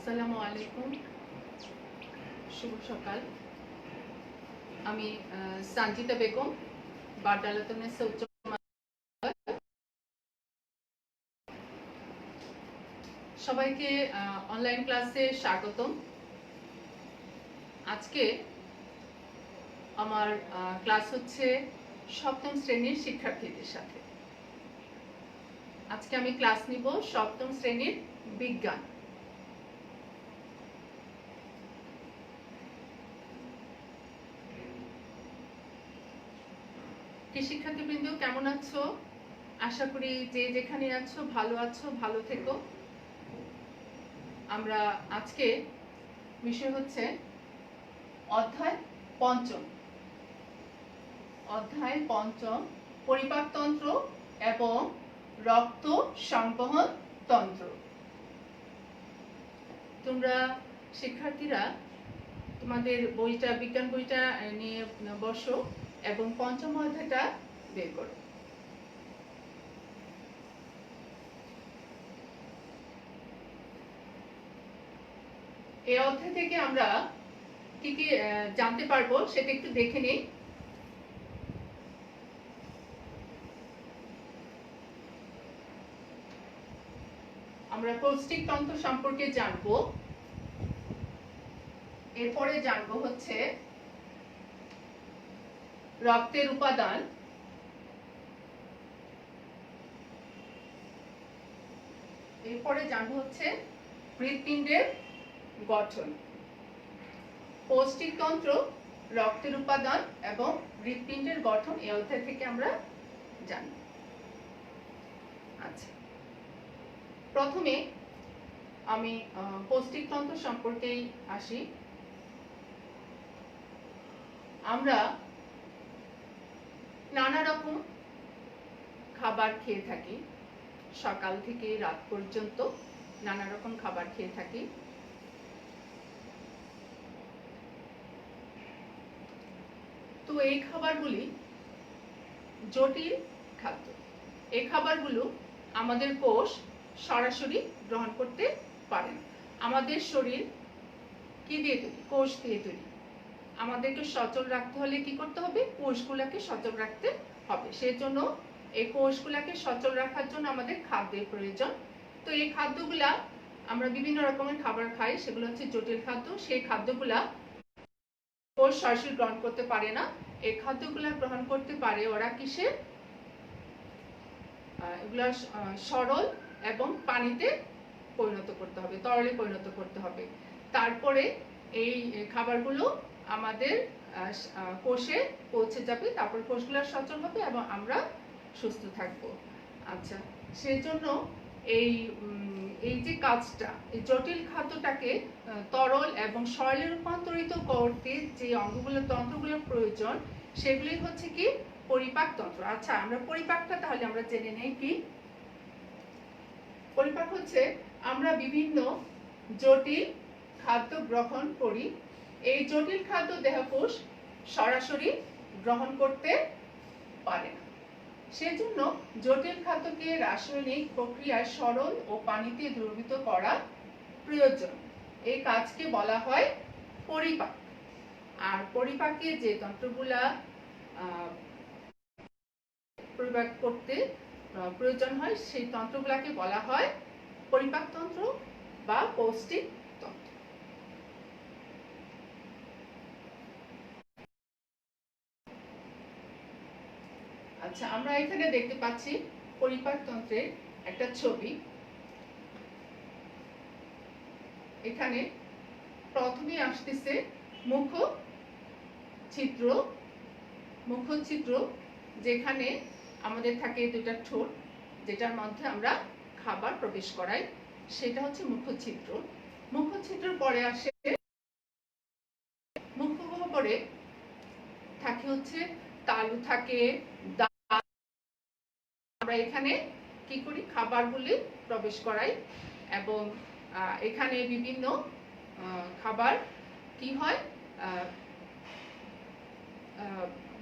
আসসালামু আলাইকুম, শুভ সকাল। আমি সানজিদা বেগম, বাড্ডালাতনেসা উচ্চ সবাইকে অনলাইন ক্লাসে স্বাগতম। আজকে আমার ক্লাস হচ্ছে সপ্তম শ্রেণীর শিক্ষার্থীদের সাথে। আজকে আমি ক্লাস নিব সপ্তম শ্রেণীর বিজ্ঞান। কি শিক্ষার্থীবৃন্দ, কেমন আছো? আশা করি যে যেখানে আছো ভালো থেকো। আমরা আজকে বিষয় হচ্ছে অধ্যায় পঞ্চম পরিপাকতন্ত্র এবং রক্ত সংবহন তন্ত্র। তোমরা শিক্ষার্থীরা তোমাদের বিজ্ঞান বইটা নিয়ে বসো এবং পঞ্চম অধ্যায়টা বের করো। এই অধ্যায় থেকে আমরা কি কি জানতে পারবো সেটা একটু দেখে নেই। আমরা পৌষ্টিক তন্ত্র সম্পর্কে জানবো, এরপরে জানবো হচ্ছে রক্তের উপাদান, এরপরে জানবো হচ্ছে হৃৎপিণ্ডের গঠন। পৌষ্টিকতন্ত্র, রক্তের উপাদান এবং হৃৎপিণ্ডের গঠন এই অধ্যায় থেকে আমরা জানব। আচ্ছা, প্রথমে আমি পৌষ্টিকতন্ত্র সম্পর্কেই আসি। আমরা নানা রকম খাবার খেয়ে থাকি, সকাল থেকে রাত পর্যন্ত নানা রকম খাবার খেয়ে থাকি। তো এই খাবারগুলি জটিল খাদ্য। এই খাবারগুলো আমাদের কোষ সরাসরি গ্রহণ করতে পারে না। আমাদের শরীর কি দিয়ে তৈরি? কোষ দিয়ে তৈরি। আমাদেরকে সচল রাখতে হলে কি করতে হবে? কোষগুলোকে সচল রাখতে হবে। সেজন্য এই কোষগুলোকে সচল রাখার জন্য আমাদের খাদ্যের প্রয়োজন। তো এই খাদ্যগুলা আমরা বিভিন্ন রকমের খাবার খাই, সেগুলো হচ্ছে জটিল খাদ্য। সেই খাদ্যগুলা কোষ সরাসরি গ্রহণ করতে পারে না। এই খাদ্যগুলা গ্রহণ করতে পারে ওরা কিসে? এগুলা সরল এবং পানিতে পরিণত করতে হবে, তরলে পরিণত করতে হবে। তারপরে এই খাবারগুলো আমাদের কোষে পৌঁছে যাবে, তারপর কোষগুলো সচল হবে এবং আমরা সুস্থ থাকব। আচ্ছা, সেজন্য এই যে কাজটা, এই জটিল খাদ্যটাকে তরল এবং সরলে রূপান্তরিত করতে যে তন্ত্রগুলোর প্রয়োজন, সেগুলি হচ্ছে কি? পরিপাক তন্ত্র। আচ্ছা, আমরা পরিপাকটা তাহলে আমরা জেনে নেই কি পরিপাক হচ্ছে। আমরা বিভিন্ন জটিল খাদ্য গ্রহণ করি। এই জটিল খাদ্য দেহকোষ সরাসরি গ্রহণ করতে পারে না। সেজন্য জটিল খাদ্যকে রাসায়নিক প্রক্রিয়ায় সরল ও পানিতে দ্রবীভূত করা প্রয়োজন। এই কাজকে বলা হয় পরিপাক। আর পরিপাকে যে তন্ত্রগুলা পরিপাক করতে প্রয়োজন হয়, সেই তন্ত্রগুলাকে বলা হয় পরিপাক তন্ত্র বা পৌষ্টিক তন্ত্র। আচ্ছা, আমরা এখানে দেখতে পাচ্ছি পরিপাক তন্ত্রের একটা ছবি। এখানে প্রথমে আসতেছে মুখচ্ছিদ্র, যেখানে আমাদের থাকে দুটা ঠোঁট, যেটার মধ্যে আমরা খাবার প্রবেশ করাই, সেটা হচ্ছে মুখচ্ছিদ্র। মুখচ্ছিদ্র পরে আসে মুখগহ্বরে থাকে হচ্ছে তালু থাকে, আমরা এখানে কি করি? খাবারগুলি প্রবেশ করাই এবং এখানে বিভিন্ন খাবার কি হয়?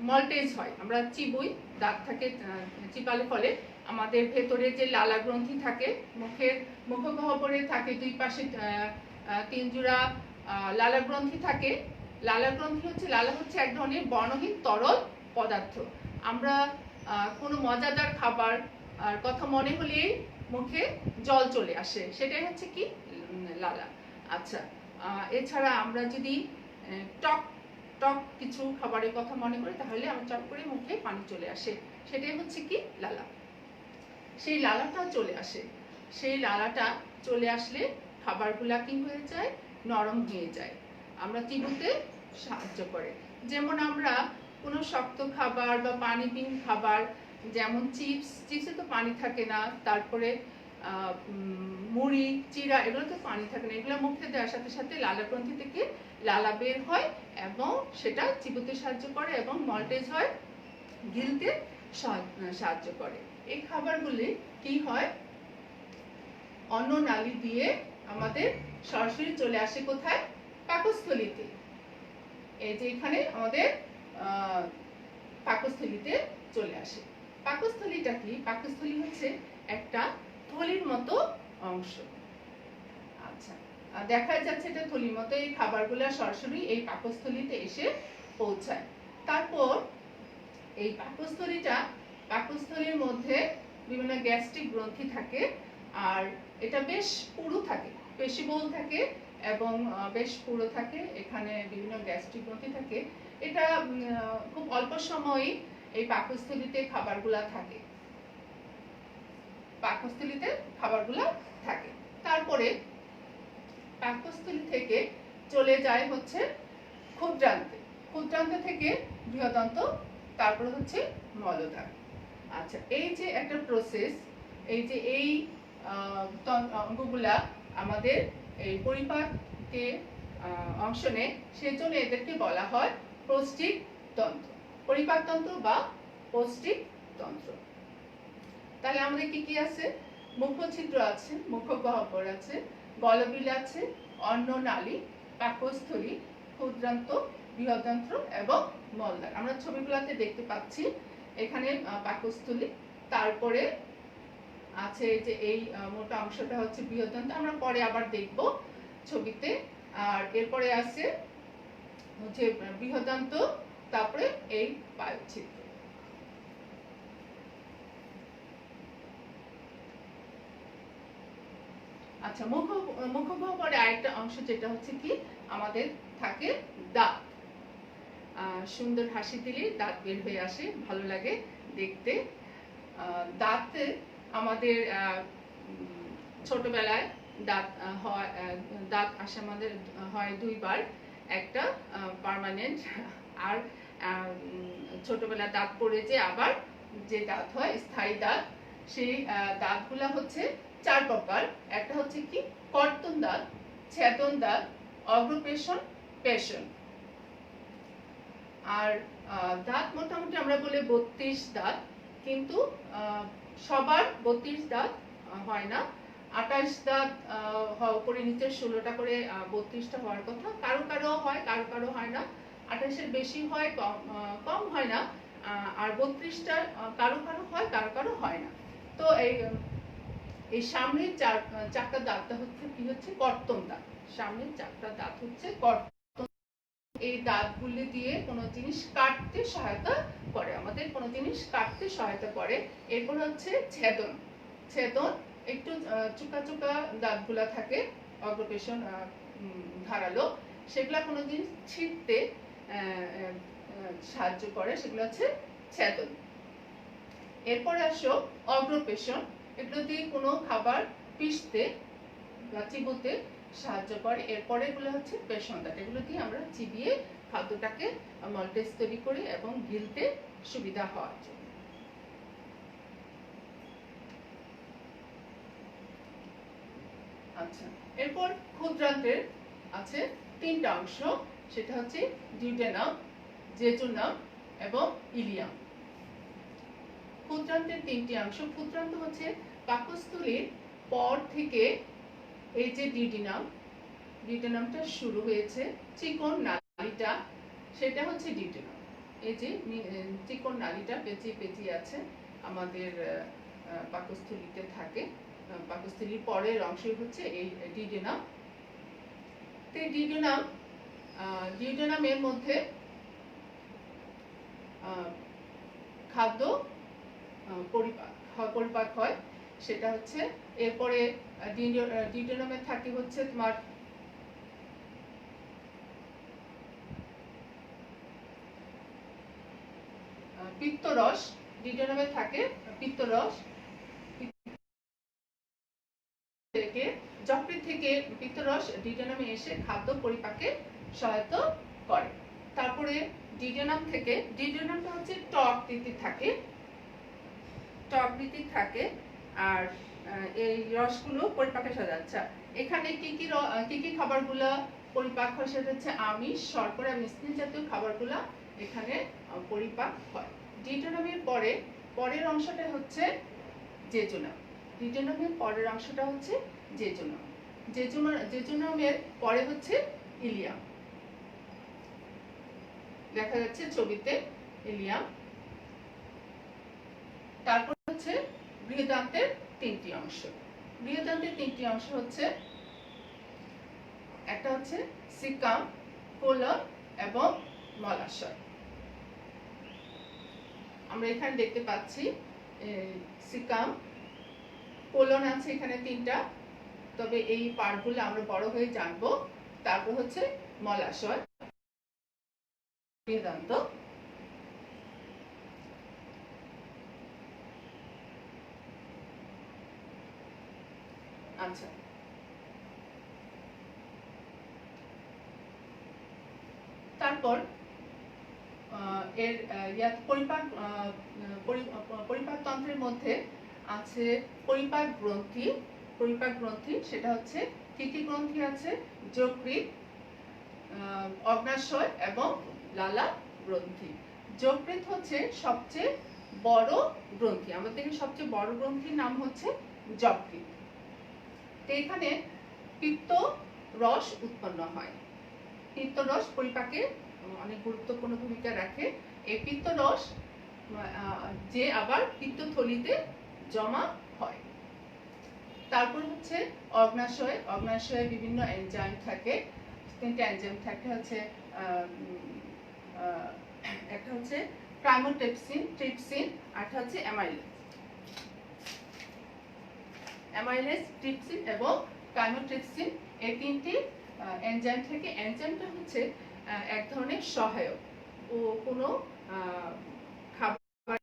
মলটেজ হয়, আমরা চিবুই, দাঁত থাকে, চিবালে ফলে আমাদের ভেতরে যে লালা গ্রন্থি থাকে, মুখগহ্বরে থাকে দুই পাশে তিন জোড়া লালা গ্রন্থি থাকে। লালা হচ্ছে এক ধরনের বর্ণহীন তরল পদার্থ। আমরা কোনো মজাদার খাবার কথা মনে হলেই মুখে জল চলে আসে, সেটাই হচ্ছে কি লালা। আচ্ছা, এছাড়া আমরা যদি টক টক কিছু খাবারের কথা মনে করি তাহলে আমার চট করে মুখে পানি চলে আসে, সেটাই হচ্ছে কি লালা। সেই লালাটা চলে আসলে খাবারগুলা কি হয়ে যায়, নরম হয়ে যায়, আমরা চিবোতে সাহায্য করে। যেমন আমরা কোনো শক্ত খাবার বা পানিবিহীন খাবার, যেমন চিপসে তো পানি থাকে না, তারপরে মুড়ি, চিড়া, এগুলোতে পানি থাকে না, এগুলো মুখে দেওয়ার সাথে সাথে লালা গ্রন্থি থেকে লালা বের হয় এবং সেটা চিবোতে সাহায্য করে এবং মলটেজ হয়, গিলতে সাহায্য করে। এই খাবারগুলি কি হয়, অন্ন নালী দিয়ে আমাদের সরাসরি চলে আসে কোথায়, পাকস্থলীতে। এই যে এখানে আমাদের পাকস্থলীতে চলে আসে। পাকস্থলীটা কি? পাকস্থলী হচ্ছে একটা থলির মতো অংশ। আচ্ছা, দেখা যাচ্ছে এটা থলির মতো, এই খাবারগুলো সরাসরি এই পাকস্থলীতে এসে পৌঁছায়। তারপর এই পাকস্থলীর মধ্যে বিভিন্ন গ্যাস্ট্রিক গ্রন্থি থাকে, আর এটা বেশ পুরু থাকে, পেশিবহুল থাকে এবং বেশ পুরো থাকে। এখানে বিভিন্ন গ্যাস্ট্রিক গ্রন্থি থাকে। এটা খুব অল্প সময়ই এই পাকস্থলীতে খাবারগুলা থাকে। তারপরে পাকস্থলী থেকে চলে যায় হচ্ছে ক্ষুদ্রান্তে থেকে বৃহদান্ত, তারপরে হচ্ছে মলদ্বার। আচ্ছা, এই যে একটা প্রসেস, এই যে এই অঙ্গগুলা আমাদের এই পরিপাককে অংশ নেয়, সেজন্য এদেরকে বলা হয় পৌষ্টিক তন্ত্র, পরিপাকতন্ত্র বা পৌষ্টিক তন্ত্র। তাহলে আমাদের কি কি আছে? মুখছিদ্র আছে, মুখগহ্বর আছে, গলবিল আছে, অন্ননালী, পাকস্থলী, ক্ষুদ্রান্ত, বৃহদান্ত্র এবং মলদ্বার। আমরা ছবিগুলোতে দেখতে পাচ্ছি এখানে পাকস্থলী, তারপরে আছে যে এই মোটা অংশটা হচ্ছে বৃহদান্ত্র, আমরা পরে আবার দেখব ছবিতে। আর এরপরে আছে হচ্ছে বৃহদান্ত্র, তারপরে এই বায়ুছিদ্র। আচ্ছা, মুখগহ্বরে আরেকটা অংশ যেটা হচ্ছে কি আমাদের থাকে দাঁত। সুন্দর হাসি দিলে দাঁত বের হয়ে আসে, ভালো লাগে দেখতে। দাঁতে আমাদের ছোটবেলায় দাঁত আসে আমাদের হয় দুইবার, একটা পার্মানেন্ট, আর ছোটবেলায় দাঁত পড়ে যে আবার যে দাঁত হয় স্থায়ী দাঁত। সেই দাঁতগুলা হচ্ছে চার প্রকার। একটা হচ্ছে কি কর্তন দাঁত, ছেদন দাঁত, অগ্রপেশন, পেশন। আর দাঁত মোটামুটি আমরা বলি 32 দাঁত, কিন্তু সবার 32 দাঁত হয় না। 28 দাঁত উপরে নিচে 16টা করে 32টা হওয়ার কথা। কারো কারো হয়, কারো কারো হয় না। 28-এর বেশি হয়, কম হয় না। আর 32টা কারো কারো হয়, কারো কারো হয় না। তো এই সামনের চারটা দাঁতটা হচ্ছে কি হচ্ছে কর্তন দাঁত। সামনের চারটা দাঁত হচ্ছে কর্তন। এই দাঁতগুলি দিয়ে কোনো জিনিস কাটতে সহায়তা করে, আমাদের কোনো জিনিস কাটতে সহায়তা করে। এরপর হচ্ছে ছেদন। একটু চোকা চোকা দাঁতগুলা থাকে, অগ্রপেশন ধারালো, সেগুলা কোনো জিনিস ছিঁড়তে সাহায্য করে, সেগুলো হচ্ছে ছেদন। এরপরে আসো অগ্রপেশন। এগুলো দিয়ে কোনো খাবার পিষতে বা চিবোতে সাহায্য করে। এরপরে এগুলো হচ্ছে পেশন দাঁত। এগুলো দিয়ে আমরা চিবিয়ে খাদ্যটাকে মলটেজ তৈরি করি এবং গিলতে সুবিধা হওয়ার জন্য। আচ্ছা, এরপর ক্ষুদ্রান্তের আছে তিনটা অংশ, সেটা হচ্ছে ডিউডেনাম, জেজুনাম এবং ইলিয়াম। ক্ষুদ্রান্তের তিনটি অংশ। ক্ষুদ্রান্ত হচ্ছে পাকস্থলীর পর থেকে এই যে ডিউডেনামটা শুরু হয়েছে, চিকন নালীটা, সেটা হচ্ছে ডিউডেনাম। এই যে চিকন নালীটা পেঁচিয়ে আছে আমাদের পাকস্থলীতে থাকে, পাকস্থলীর পরের অংশ হচ্ছে এই ডিউডেনাম। ডিউডেনামের মধ্যে খাদ্য পরিপাক হয়, সেটা হচ্ছে। এরপরে ডিউডেনামে থাকে হচ্ছে তোমার পিত্তরস। ডিউডেনামে থাকে পিত্তরস, যকৃৎ থেকে পিত্তরস ডিউডেনামে এসে খাদ্য পরিপাকে সহায়তা করে। তারপরে ডিউডেনামটা হচ্ছে টক তিতির থাকে আর এই রসগুলো পরিপাকে সাহায্য। এখানে কি কি খাবারগুলো পরিপাক হয় সেটা হচ্ছে আমিষ, শর্করা এবং স্নেহ জাতীয় খাবারগুলো এখানে পরিপাক হয়। ডিউডেনামের পরের অংশটা হচ্ছে জেজুনাম। ডিউডেনামের পরের অংশটা হচ্ছে জেজুনাম। জেজুনামের পরে হচ্ছে ইলিয়াম, দেখা যাচ্ছে ছবিতে ইলিয়াম। তারপর হচ্ছে বৃহদান্ত্রের তিনটি অংশ। বৃহদান্ত্রের তিনটি অংশ হচ্ছে, একটা হচ্ছে সিকাম, কোলন এবং মলাশয়। আমরা এখানে দেখতে পাচ্ছি সিকাম, কোলন আছে এখানে তিনটা, তবে এই পার্টগুলো আমরা বড় হয়ে জানবো। তারপর হচ্ছে মলাশয়, বৃহদান্ত। আচ্ছা, তারপর এর পরিপাকতন্ত্রের মধ্যে আছে পরিপাক গ্রন্থি। সেটা হচ্ছে কি কি গ্রন্থি আছে? যকৃৎ, অগ্ন্যাশয় এবং লালা গ্রন্থি। যকৃৎ হচ্ছে সবচেয়ে বড় গ্রন্থি, আমাদের সবচেয়ে বড় গ্রন্থির নাম হচ্ছে যকৃৎ। তো এখানে পিত্ত রস উৎপন্ন হয়। পিত্ত রস পরিপাকে অনেক গুরুত্বপূর্ণ ভূমিকা রাখে। এই পিত্ত রস যে আবার পিত্তথলিতে জমা হয়। তারপর হচ্ছে অগ্ন্যাশয়ে বিভিন্ন এনজাইম থাকে, তিনটা এনজাইম থাকে। হচ্ছে একটা হচ্ছে ট্রিপসিন, আরেকটা হচ্ছে অ্যামাইলেজ, ট্রিপসিন এবং কাইমোট্রিপসিন। এই তিনটি এনজাইম থেকে, এনজাইমটা হচ্ছে এক ধরনের সহায়ক, ও কোনো খাবার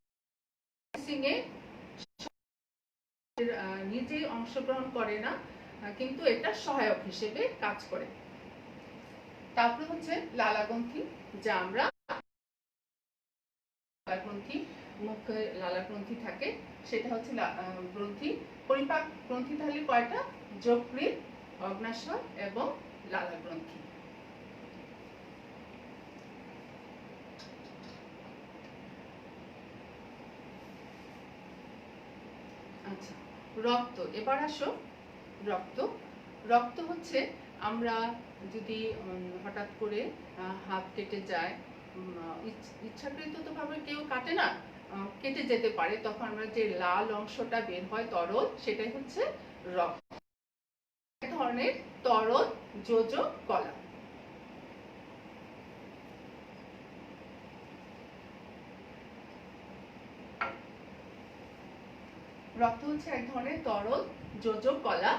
নিজে অংশগ্রহণ করে না, কিন্তু এটা সহায়ক হিসেবে কাজ করে। তারপর হচ্ছে লালাগ্রন্থি, যা আমরা মুখে লালাগ্রন্থি থাকে, সেটা হচ্ছে গ্রন্থি। পরিপাক গ্রন্থি তাহলে কয়টা? যকৃৎ, অগ্ন্যাশয় এবং লালাগ্রন্থি। আচ্ছা, রক্ত। এবার আসো রক্ত হচ্ছে, আমরা যদি হঠাৎ করে হাত কেটে যায়, ইচ্ছাকৃত ভাবে কেউ কাটে না, কেটে যেতে পারে, তখন আমরা যে লাল অংশটা বের হয় তরল, সেটাই হচ্ছে রক্ত। এক ধরনের তরল যোজক কলা। রক্ত হচ্ছে এক ধরনের তরল যোজক কলা।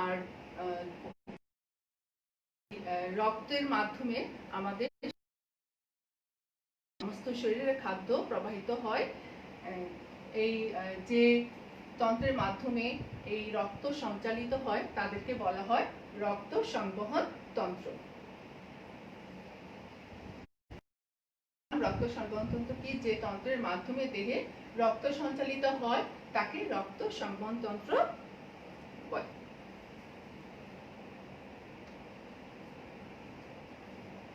আর রক্তের মাধ্যমে আমাদের সমস্ত শরীরে খাদ্য প্রবাহিত হয়। এই যে তন্ত্রের মাধ্যমে এই রক্ত সঞ্চালিত হয় তাদেরকে বলা হয় রক্ত সংবহন তন্ত্র। রক্ত সংবহন তন্ত্র কি? যে তন্ত্রের মাধ্যমে দেহে রক্ত সঞ্চালিত হয় তাকে রক্ত সংবহন তন্ত্র বলে।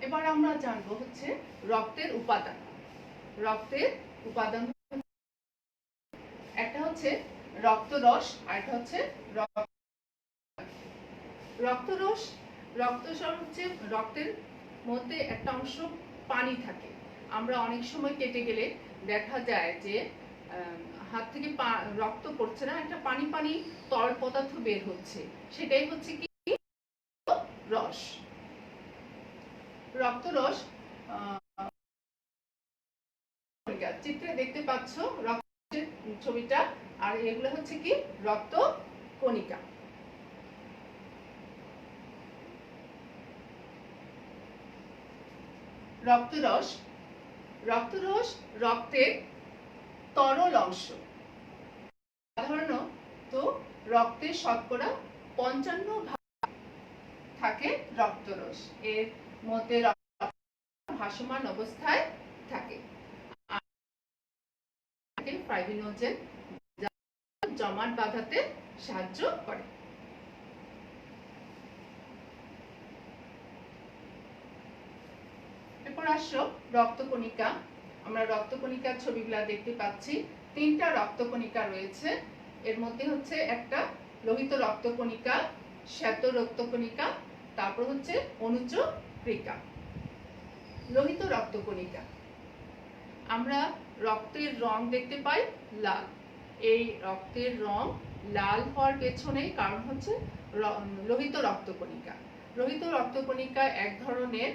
এবার আমরা জানবো হচ্ছে রক্তের উপাদান। একটা হচ্ছে রক্তরস, আর একটা হচ্ছে রক্তরস হচ্ছে রক্তের মধ্যে একটা অংশ পানি থাকে। আমরা অনেক সময় কেটে গেলে দেখা যায় যে হাত থেকে রক্ত পড়ছে না, একটা পানি তরল পদার্থ বের হচ্ছে, সেটাই হচ্ছে কি রক্তরস। রক্তরস চিত্রে দেখতে পাচ্ছ রক্তের ছবিটা, আর এগুলো হচ্ছে কি রক্ত কণিকা। রক্তরস, রক্তরস রক্তের তরল অংশ। সাধারণত রক্তের শতকরা 55% থাকে রক্তরস, এর মধ্যে ভাসমান অবস্থায় থাকে। ফাইব্রিনোজেন জমাট বাঁধাতে সাহায্য করে। এরপর আসো রক্তকণিকা। আমরা রক্তকণিকার ছবিগুলা দেখতে পাচ্ছি। 3টা রক্তকণিকা রয়েছে। এর মধ্যে হচ্ছে একটা লোহিত রক্তকণিকা, শ্বেত রক্তকণিকা, তারপর হচ্ছে অনুজ কণিকা। লোহিত রক্তকণিকা, আমরা রক্তের রং দেখতে পাই লাল। এই রক্তের রং লাল হওয়ার পেছনে কারণ হচ্ছে লোহিত রক্তকণিকা। লোহিত রক্তকণিকা এক ধরনের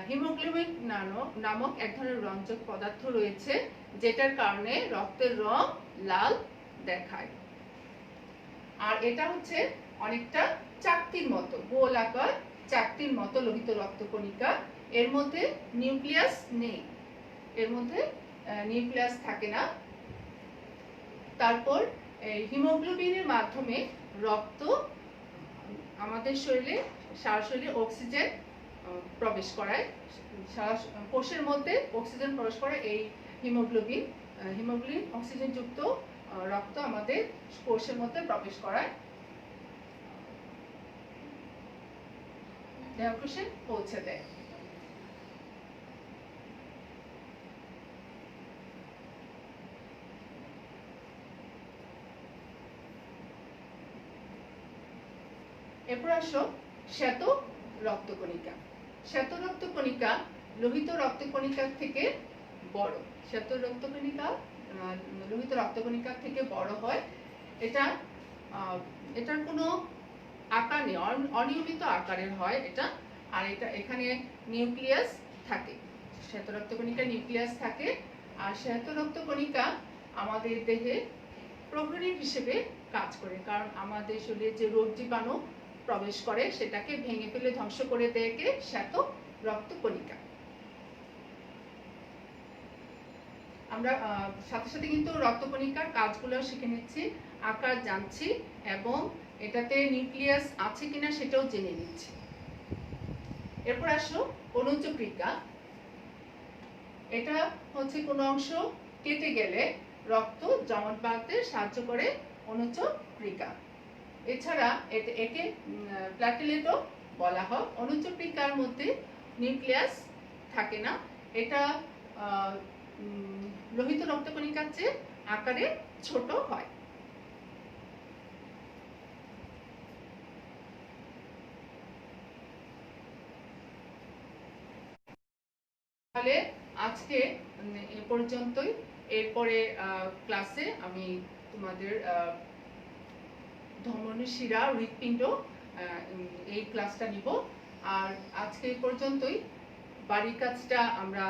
হিমোগ্লোবিন নামক এক ধরনের রঞ্জক পদার্থ রয়েছে, যেটার কারণে রক্তের রং লাল দেখায়। আর এটা হচ্ছে অনেকটা চাকতির মতো, গোল আকার চাকতির মতো লোহিত রক্তকণিকা। এর মধ্যে নিউক্লিয়াস নেই, এর মধ্যে নিউক্লিয়াস থাকে না। তারপর হিমোগ্লোবিনের মাধ্যমে রক্ত আমাদের শরীরে, সারা শরীরে অক্সিজেন প্রবেশ করায়, কোষের মধ্যে অক্সিজেন প্রবেশ করে এই হিমোগ্লোবিন। হিমোগ্লোবিন অক্সিজেন যুক্ত রক্ত আমাদের কোষের মধ্যে প্রবেশ করায়, দেহকোষে পৌঁছে দেয়। এরপর আসো শ্বেত রক্তকণিকা। শ্বেত রক্তকণিকা লোহিত রক্তকণিকার থেকে বড়। শ্বেত রক্তকণিকা লোহিত রক্তকণিকার থেকে বড় হয়। এটার কোনো আকার নেই, অনিয়মিত আকারের হয় এটা। আর এটা এখানে নিউক্লিয়াস থাকে, শ্বেত রক্তকণিকা নিউক্লিয়াস থাকে। আর শ্বেত রক্তকণিকা আমাদের দেহে প্রহরী হিসেবে কাজ করে, কারণ আমাদের শরীরে যে রোগ জীবাণু প্রবেশ করে সেটাকে ভেঙে ফেলে ধ্বংস করে দেয় কে? শ্বেত রক্তকণিকা। আমরা সাথে সাথে কিন্তু রক্তকণিকার কাজগুলো শিখে নিচ্ছি, আকার জানছি এবং এটাতে নিউক্লিয়াস আছে কিনা সেটাও জেনে নিচ্ছি। এরপর আসো অনুজ কণিকা। এটা হচ্ছে কোনো অংশ কেটে গেলে রক্ত জমাট বাঁধতে সাহায্য করে অনুজ কণিকা। এছাড়া একে প্ল্যাটেলেটও বলা হয়। অনুজ কণিকার মধ্যে নিউক্লিয়াস থাকে না, এটা লোহিত রক্তকণিকার চেয়ে আকারে ছোট হয়। তাহলে আজকে এ পর্যন্তই। এরপরে ক্লাসে আমি তোমাদের ধমনী শিরা, হৃৎপিণ্ড এই ক্লাসটা নিব। আর আজকে এই পর্যন্তই। বাড়ির কাজটা আমরা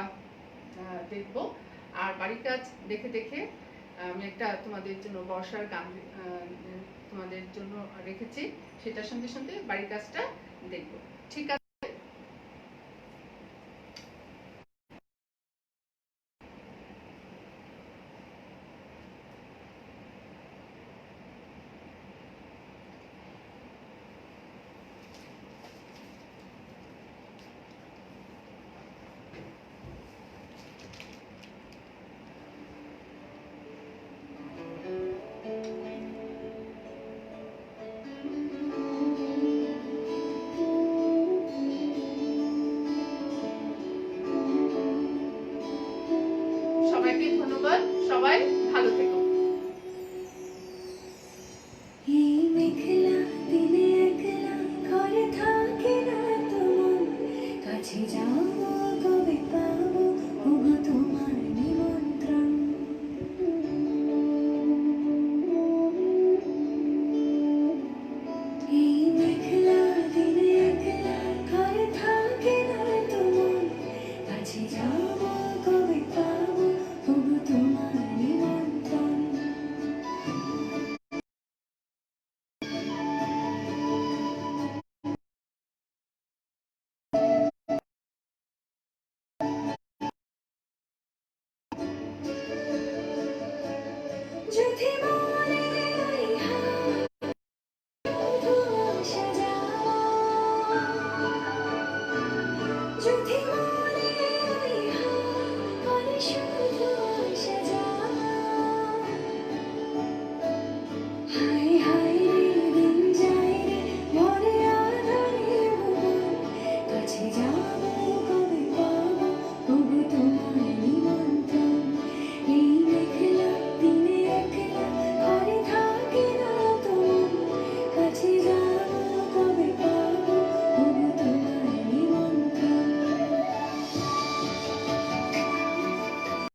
দেখব। আর বাড়ির কাজ দেখে দেখে আমি একটা তোমাদের জন্য বর্ষার গান তোমাদের জন্য রেখেছি, সেটার সঙ্গে সঙ্গে বাড়ির কাজটা দেখব। ঠিক আছে? সবাইকে ধন্যবাদ। সবাই